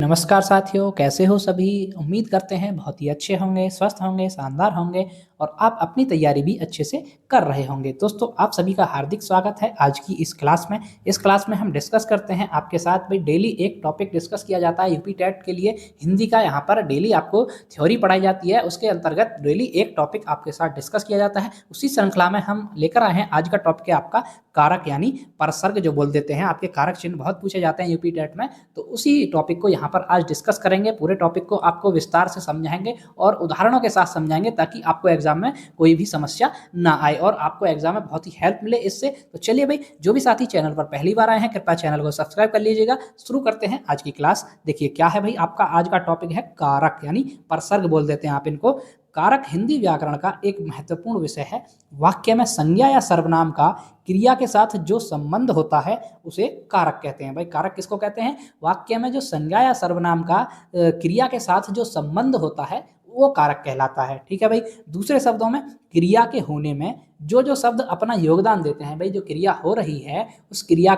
नमस्कार साथियों, कैसे हो सभी? उम्मीद करते हैं बहुत ही अच्छे होंगे, स्वस्थ होंगे, शानदार होंगे और आप अपनी तैयारी भी अच्छे से कर रहे होंगे। दोस्तों, आप सभी का हार्दिक स्वागत है आज की इस क्लास में। इस क्लास में हम डिस्कस करते हैं आपके साथ भाई डेली एक टॉपिक डिस्कस किया जाता है यूपी टेट के लिए हिंदी का। यहाँ पर डेली आपको थ्योरी पढ़ाई जाती है, उसके अंतर्गत डेली एक टॉपिक आपके साथ डिस्कस किया जाता है। उसी श्रृंखला में हम लेकर आए हैं आज का टॉपिक है आपका कारक यानी परसर्ग जो बोल देते हैं। आपके कारक चिन्ह बहुत पूछे जाते हैं यूपी टेट में, तो उसी टॉपिक को यहाँ पर आज डिस्कस करेंगे। पूरे टॉपिक को आपको विस्तार से समझाएंगे और उदाहरणों के साथ समझाएंगे ताकि आपको एग्जाम में कोई भी समस्या ना आए और आपको एग्जाम में बहुत ही हेल्प मिले इससे। तो चलिए भाई, जो भी साथी चैनल पर पहली बार आए हैं कृपया चैनल को सब्सक्राइब कर लीजिएगा। शुरू करते हैं आज की क्लास। देखिए क्या है भाई, आपका आज का टॉपिक है कारक यानी परसर्ग बोल देते हैं आप इनको। कारक हिंदी व्याकरण का एक महत्वपूर्ण विषय है। वाक्य में संज्ञा या सर्वनाम का क्रिया के साथ जो संबंध होता है उसे कारक कहते हैं। भाई कारक किसको कहते हैं? वाक्य में जो संज्ञा या सर्वनाम का क्रिया के साथ जो संबंध होता है वो कारक कहलाता है। ठीक है भाई। दूसरे शब्दों में क्रिया के होने में जो जो शब्द अपना योगदान देते हैं, भाई जो क्रिया हो रही है उस क्रिया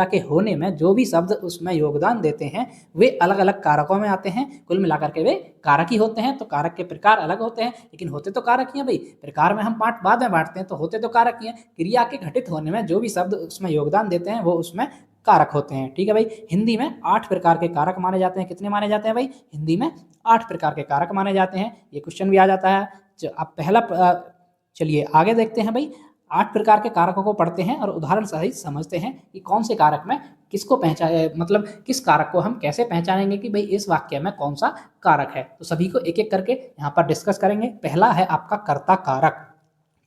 के होने में जो भी शब्द उसमें योगदान देते हैं वे अलग अलग कारकों में आते हैं। कुल मिलाकर के वे कारक ही होते हैं। तो कारक के प्रकार अलग होते हैं लेकिन होते तो कारक ही हैं भाई। प्रकार में हम पाठ बाद में बांटते हैं तो होते तो कारक ही हैं। क्रिया के घटित होने में जो भी शब्द उसमें योगदान देते हैं वो उसमें कारक होते हैं। ठीक है भाई। हिंदी में 8 प्रकार के कारक माने जाते हैं। कितने माने जाते हैं भाई? हिंदी में 8 प्रकार के कारक माने जाते हैं। ये क्वेश्चन भी आ जाता है। जो अब चलिए आगे देखते हैं भाई। 8 प्रकार के कारकों को पढ़ते हैं और उदाहरण सहित समझते हैं कि कौन से कारक में किसको मतलब किस कारक को हम कैसे पहचानेंगे कि भाई इस वाक्य में कौन सा कारक है। तो सभी को एक एक करके यहाँ पर डिस्कस करेंगे। पहला है आपका कर्ता कारक।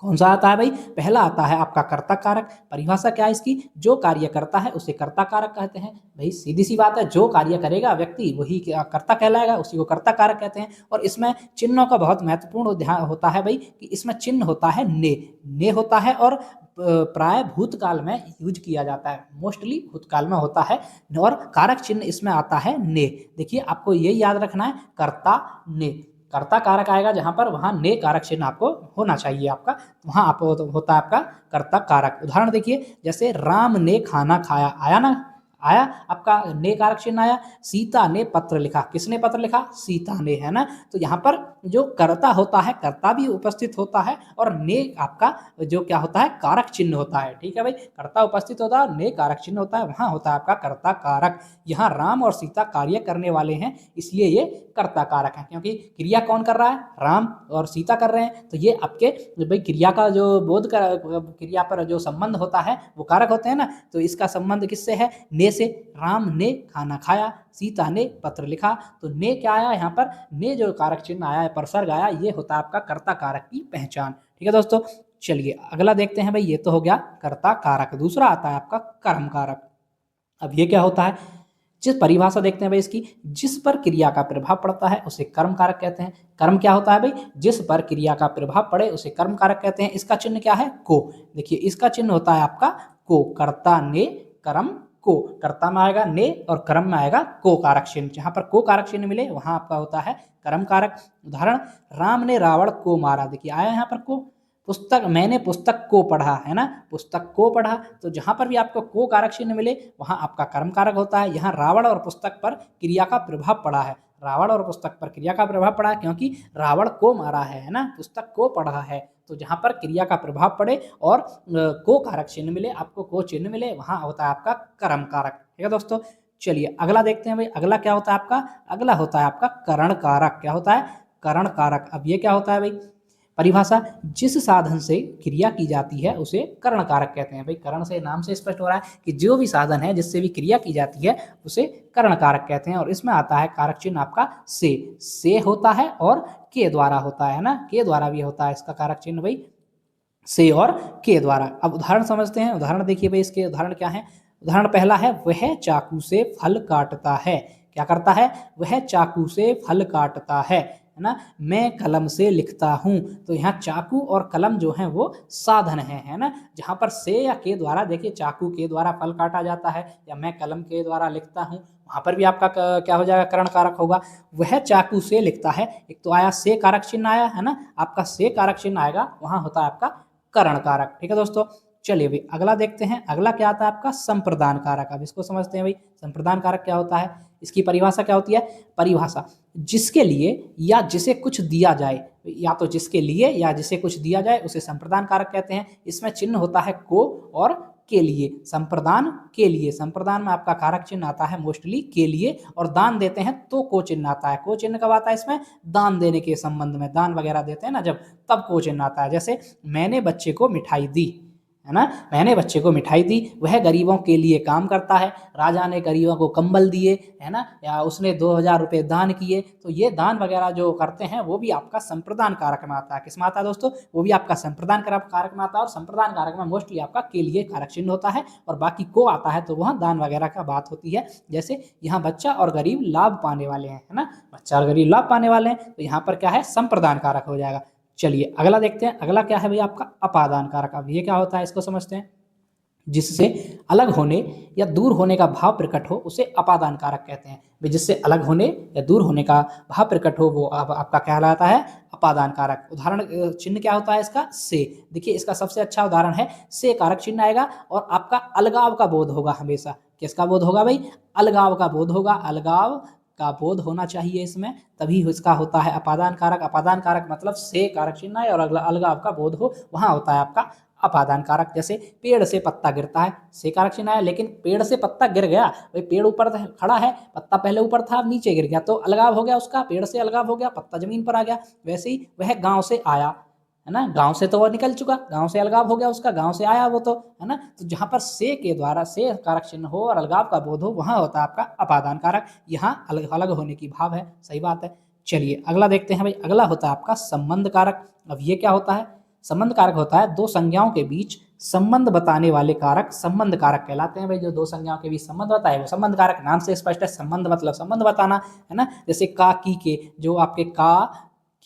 कौन सा आता है भाई? पहला आता है आपका कर्ता कारक। परिभाषा क्या है इसकी? जो कार्य करता है उसे कर्ता कारक कहते हैं। भाई सीधी सी बात है, जो कार्य करेगा व्यक्ति वही कर्ता कहलाएगा, उसी को कर्ता कारक कहते हैं। और इसमें चिन्हों का बहुत महत्वपूर्ण ध्यान होता है भाई कि इसमें चिन्ह होता है ने होता है और प्राय भूतकाल में यूज किया जाता है। मोस्टली भूतकाल में होता है और कारक चिन्ह इसमें आता है ने। देखिए आपको ये याद रखना है, कर्ता ने। कर्ता कारक आएगा जहां पर वहां ने कारक चिन्ह आपको होना चाहिए आपका, वहां आप होता है आपका कर्ता कारक। उदाहरण देखिए, जैसे राम ने खाना खाया, आया ना? आया आपका ने कारक चिन्ह आया। सीता ने पत्र लिखा, किसने पत्र लिखा? सीता ने, है ना? तो यहाँ पर जो कर्ता होता है, कर्ता भी उपस्थित होता है और ने आपका जो क्या होता है? कारक चिन्ह होता है। ठीक है भाई। कर्ता उपस्थित होता है और ने कारक चिन्ह होता है, वहां होता है आपका कर्ता कारक। यहाँ राम और सीता कार्य करने वाले हैं इसलिए ये कर्ता कारक है, क्योंकि क्रिया कौन कर रहा है? राम और सीता कर रहे हैं। तो ये आपके भाई क्रिया का जो क्रिया पर जो संबंध होता है वो कारक होते हैं ना। तो इसका संबंध किससे है? ने से। राम ने खाना खाया, सीता ने पत्र लिखा। तो ने क्या आया यहाँ पर? ने जो कारक चिन्ह आया है, परसर्ग आया, ये होता है आपका कर्ता कारक की पहचान। ठीक है दोस्तों। चलिए अगला देखते हैं भाई। ये तो हो गया कर्ता कारक। दूसरा आता है आपका कर्म कारक। अब ये क्या होता है? जिस परिभाषा देखते हैं भाई इसकी, जिस पर क्रिया का प्रभाव पड़ता है उसे कर्म कारक कहते हैं। कर्म क्या होता है भाई? जिस पर क्रिया का प्रभाव पड़े उसे कर्म कारक कहते हैं। इसका चिन्ह क्या है? को। देखिए इसका चिन्ह होता है आपका को। कर्ता ने, कर्म को। कर्ता में आएगा ने और कर्म में आएगा को कारक चिन्ह। जहां पर को कारक चिन्ह मिले वहां आपका होता है कर्म कारक। उदाहरण, राम ने रावण को मारा। देखिए आया यहाँ पर को। मैंने पुस्तक को पढ़ा, है ना? पुस्तक को पढ़ा। तो जहां पर भी आपको को कारक चिन्ह मिले वहां आपका कर्म कारक होता है। यहाँ रावण और पुस्तक पर क्रिया का प्रभाव पड़ा है। रावण और पुस्तक पर क्रिया का प्रभाव पड़ा है क्योंकि रावण को मारा है ना? पुस्तक को पढ़ा है। तो जहां पर क्रिया का प्रभाव पड़े और को कारक चिन्ह मिले, आपको को चिन्ह मिले, वहां होता है आपका कर्म कारक। ठीक है दोस्तों। चलिए अगला देखते हैं भाई। अगला क्या होता है आपका? अगला होता है आपका करण कारक। क्या होता है? करण कारक। अब ये क्या होता है भाई? परिभाषा, जिस साधन से क्रिया की जाती है उसे करण कारक कहते हैं। भाई करण से नाम से स्पष्ट हो रहा है कि जो भी साधन है जिससे भी क्रिया की जाती है उसे करण कारक कहते हैं। और इसमें आता है कारक चिन्ह आपका से होता है और के द्वारा होता है ना? के द्वारा भी होता है इसका कारक चिन्ह भाई, से और के द्वारा। अब उदाहरण समझते हैं। उदाहरण देखिए भाई, इसके उदाहरण क्या है? उदाहरण पहला है, वह चाकू से फल काटता है। क्या करता है? वह चाकू से फल काटता है ना? मैं कलम से लिखता हूं। तो यहाँ चाकू और कलम जो है वो साधन है ना? जहां पर से या के द्वारा, देखिए चाकू के द्वारा फल काटा जाता है या मैं कलम के द्वारा लिखता हूं, वहां पर भी आपका क्या हो जाएगा? करण कारक होगा। वह चाकू से लिखता है, एक तो आया से कारक चिन्ह आया है ना? आपका से कारक चिन्ह आएगा, वहां होता है आपका करण कारक। ठीक है दोस्तों। चलिए भाई अगला देखते हैं। अगला क्या आता है आपका संप्रदान कारक। अब इसको समझते हैं भाई, संप्रदान कारक क्या होता है, इसकी परिभाषा क्या होती है। परिभाषा, जिसके लिए या जिसे कुछ दिया जाए, या तो जिसके लिए या जिसे कुछ दिया जाए उसे संप्रदान कारक कहते हैं। इसमें चिन्ह होता है को और के लिए। संप्रदान के लिए, संप्रदान में आपका कारक चिन्ह आता है मोस्टली के लिए, और दान देते हैं तो को चिन्ह आता है। को चिन्ह कब आता है इसमें, दान देने के संबंध में, दान वगैरह देते हैं ना जब, तब को चिन्ह आता है। जैसे मैंने बच्चे को मिठाई दी, है ना, मैंने बच्चे को मिठाई दी, वह गरीबों के लिए काम करता है। राजा ने गरीबों को कंबल दिए, है ना, या उसने 2000 रुपये दान किए। तो ये दान वगैरह जो करते हैं वो भी आपका संप्रदान कारक में आता है। किसमें आता है दोस्तों, वो भी आपका संप्रदान कारक में आता है। और संप्रदान कारक में मोस्टली आपका के लिए कारक चिन्ह होता है, और बाकी को आता है तो वहाँ दान वगैरह का बात होती है। जैसे यहाँ बच्चा और गरीब लाभ पाने वाले हैं, है ना, बच्चा और गरीब लाभ पाने वाले हैं, तो यहाँ पर क्या है, संप्रदान कारक हो जाएगा। चलिए अगला देखते हैं। अगला क्या है भाई आपका अपादान कारक। अब ये क्या होता है इसको समझते हैं। जिससे अलग होने या दूर होने का भाव प्रकट हो उसे अपादान कारक कहते हैं। भाई जिससे अलग होने या दूर होने का भाव प्रकट हो वो आपका कहलाता है अपादान कारक। उदाहरण चिन्ह क्या होता है इसका, से। देखिए इसका सबसे अच्छा उदाहरण है, से कारक चिन्ह आएगा और आपका अलगाव का बोध होगा हमेशा। किसका बोध होगा भाई, अलगाव का बोध होगा, अलगाव का बोध होना चाहिए इसमें, तभी इसका होता है अपादान कारक। अपादान कारक मतलब से कारक चिन्ह है और अलगाव का बोध हो, वहां होता है आपका अपादान कारक। जैसे पेड़ से पत्ता गिरता है, से कारक चिन्ह है, लेकिन पेड़ से पत्ता गिर गया, भाई पेड़ ऊपर खड़ा है, पत्ता पहले ऊपर था अब नीचे गिर गया, तो अलगाव हो गया उसका, पेड़ से अलगाव हो गया, पत्ता जमीन पर आ गया। वैसे ही वह गांव से आया, है ना, गांव से तो वो निकल चुका, गांव से अलगाव हो गया उसका, गांव से आया वो तो, है ना। तो जहां पर से के द्वारा से कारक चिन्ह हो और अलगाव का बोध हो वहां होता है आपका अपादान कारक। यहाँ अलग अलग होने की भाव है, सही बात है। चलिए अगला देखते हैं भाई। अगला होता है आपका संबंध कारक। अब ये क्या होता है, संबंध कारक होता है दो संज्ञाओं के बीच संबंध बताने वाले कारक संबंध कारक कहलाते हैं। भाई जो दो संज्ञाओं के बीच संबंध बताए वो संबंध कारक। नाम से स्पष्ट है, संबंध मतलब संबंध बताना, है ना। जैसे का की के, जो आपके का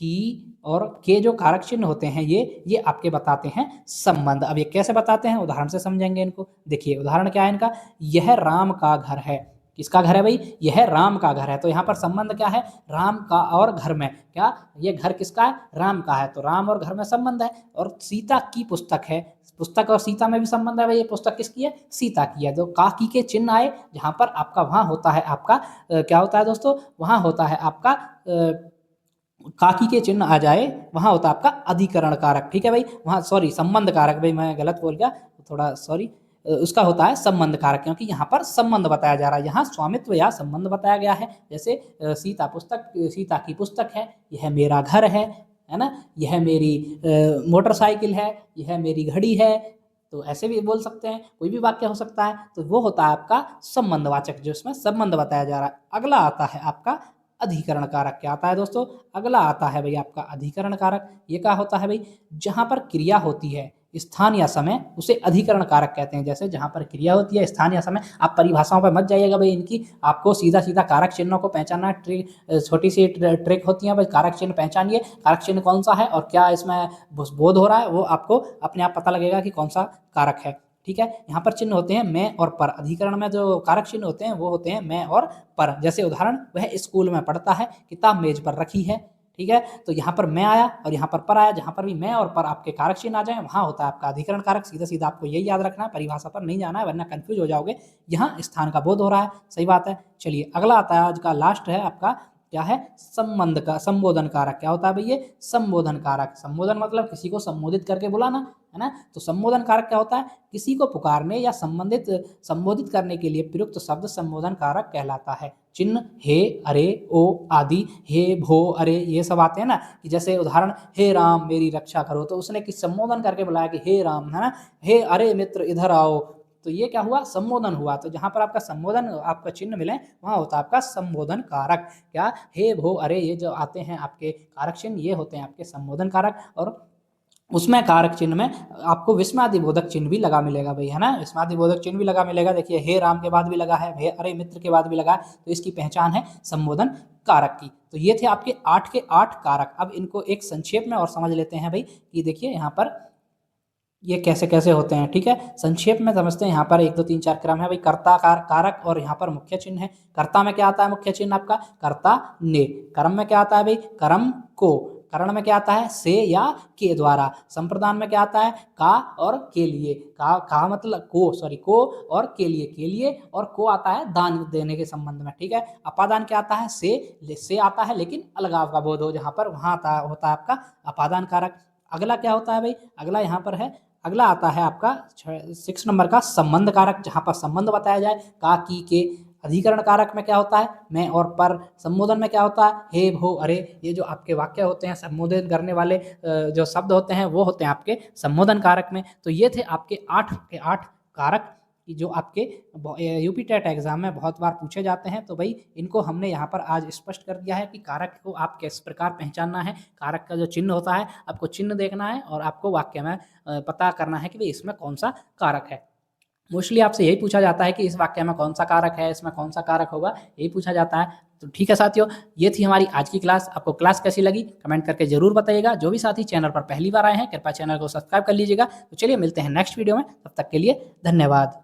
की और के जो कारक चिन्ह होते हैं ये आपके बताते हैं संबंध। अब ये कैसे बताते हैं, उदाहरण से समझेंगे इनको। देखिए उदाहरण क्या है इनका, यह राम का घर है। किसका घर है भाई, यह राम का घर है। तो यहाँ पर संबंध क्या है, राम का और घर में, क्या ये घर किसका है, राम का है, तो राम और घर में संबंध है। और सीता की पुस्तक है, पुस्तक और सीता में भी संबंध है भाई, ये पुस्तक किसकी है, सीता की है। तो काकी के चिन्ह आए जहाँ पर आपका, वहाँ होता है आपका क्या होता है दोस्तों, वहाँ होता है आपका काकी के चिन्ह आ जाए वहाँ होता है आपका अधिकरण कारक। ठीक है भाई, वहाँ सॉरी संबंध कारक, भाई मैं गलत बोल गया थोड़ा, सॉरी। उसका होता है संबंध कारक, क्योंकि यहाँ पर संबंध बताया जा रहा है, यहाँ स्वामित्व या संबंध बताया गया है। जैसे सीता की पुस्तक है, यह मेरा घर है ना, यह मेरी मोटरसाइकिल है, यह मेरी घड़ी है। तो ऐसे भी बोल सकते हैं, कोई भी वाक्य हो सकता है। तो वो होता है आपका संबंधवाचक, जो इसमें संबंध बताया जा रहा है। अगला आता है आपका अधिकरण कारक। क्या आता है दोस्तों, अगला आता है भाई आपका अधिकरण कारक। ये क्या होता है भाई, जहां पर क्रिया होती है स्थान या समय उसे अधिकरण कारक कहते हैं। जैसे जहां पर क्रिया होती है स्थान या समय, आप परिभाषाओं पर मत जाइएगा भाई इनकी, आपको सीधा सीधा कारक चिन्हों को पहचानना, छोटी सी ट्रिक होती है भाई। कारक चिन्ह पहचानिए, कारक चिन्ह कौन सा है और क्या इसमें बोध हो रहा है, वो आपको अपने आप पता लगेगा कि कौन सा कारक है। ठीक है, यहाँ पर चिन्ह होते हैं मैं और पर। अधिकरण में जो कारक चिन्ह होते हैं वो होते हैं मैं और पर। जैसे उदाहरण, वह स्कूल में पढ़ता है, किताब मेज पर रखी है। ठीक है, तो यहाँ पर मैं आया और यहाँ पर आया, जहाँ पर भी मैं और पर आपके कारक चिन्ह आ जाए वहाँ होता है आपका अधिकरण कारक। सीधा सीधा आपको यही याद रखना है, परिभाषा पर नहीं जाना है वरना कंफ्यूज हो जाओगे। यहाँ स्थान का बोध हो रहा है, सही बात है। चलिए अगला आता है, आज का लास्ट है आपका, क्या है, संबंध का संबोधन कारक। क्या होता है भाई, ये संबोधन कारक। संबोधन मतलब किसी को संबोधित करके बुलाना, है ना। तो संबोधन कारक क्या होता है, किसी को पुकारने या संबोधित करने के लिए प्रयुक्त शब्द संबोधन कारक कहलाता है। चिन्ह हे, अरे, ओ आदि, हे, भो, अरे, ये सब आते हैं ना। कि जैसे उदाहरण, हे राम मेरी रक्षा करो, तो उसने किस संबोधन करके बुलाया कि हे राम, है ना। हे अरे मित्र इधर आओ, तो ये क्या हुआ, संबोधन हुआ। तो जहां पर आपका संबोधन, आपका चिन्ह मिले वहां होता है आपका संबोधन कारक। क्या, हे, भो, अरे, ये जो आते हैं आपके कारक चिन्ह, ये होते हैं आपके संबोधन कारक। और उसमें कारक चिन्ह में आपको विस्मयादिबोधक चिन्ह भी लगा मिलेगा भाई, है ना। विस्मयादिबोधक चिन्ह भी लगा मिलेगा। देखिए हे राम के बाद भी लगा है, हे अरे मित्र के बाद भी लगा है, तो इसकी पहचान है संबोधन कारक की। तो ये थे आपके 8 के 8 कारक। अब इनको एक संक्षेप में और समझ लेते हैं भाई, कि देखिए यहाँ पर ये कैसे कैसे होते हैं। ठीक है, संक्षेप में समझते हैं। यहाँ पर 1 2 3 4 क्रम है भाई, कर्ता कारक और यहाँ पर मुख्य चिन्ह है। कर्ता में क्या आता है मुख्य चिन्ह आपका, कर्ता ने। कर्म में क्या आता है भाई, कर्म को। करण में क्या आता है, से या के द्वारा। संप्रदान में क्या आता है, का और के लिए। का मतलब को और के लिए और को आता है दान देने के संबंध में, ठीक है। अपादान क्या आता है, से आता है लेकिन अलगाव का बोध हो जहां पर, वहां होता है आपका अपादान कारक। अगला क्या होता है भाई, अगला यहाँ पर है, अगला आता है आपका 6 नंबर का संबंध कारक, जहां पर संबंध बताया जाए, का की के। अधिकरण कारक में क्या होता है, मैं और पर। संबोधन में क्या होता है, हे भो अरे। ये जो आपके वाक्य होते हैं, संबोधन करने वाले जो शब्द होते हैं वो होते हैं आपके संबोधन कारक में। तो ये थे आपके 8 के 8 कारक जो आपके यूपी टेट एग्जाम में बहुत बार पूछे जाते हैं। तो भाई इनको हमने यहाँ पर आज स्पष्ट कर दिया है कि कारक को आप किस प्रकार पहचानना है। कारक का जो चिन्ह होता है, आपको चिन्ह देखना है और आपको वाक्य में पता करना है कि भाई इसमें कौन सा कारक है। मोस्टली आपसे यही पूछा जाता है कि इस वाक्य में कौन सा कारक है, इसमें कौन सा कारक होगा, यही पूछा जाता है। तो ठीक है साथियों, ये थी हमारी आज की क्लास। आपको क्लास कैसी लगी कमेंट करके जरूर बताइएगा। जो भी साथी चैनल पर पहली बार आए हैं कृपया चैनल को सब्सक्राइब कर लीजिएगा। तो चलिए मिलते हैं नेक्स्ट वीडियो में, तब तक के लिए धन्यवाद।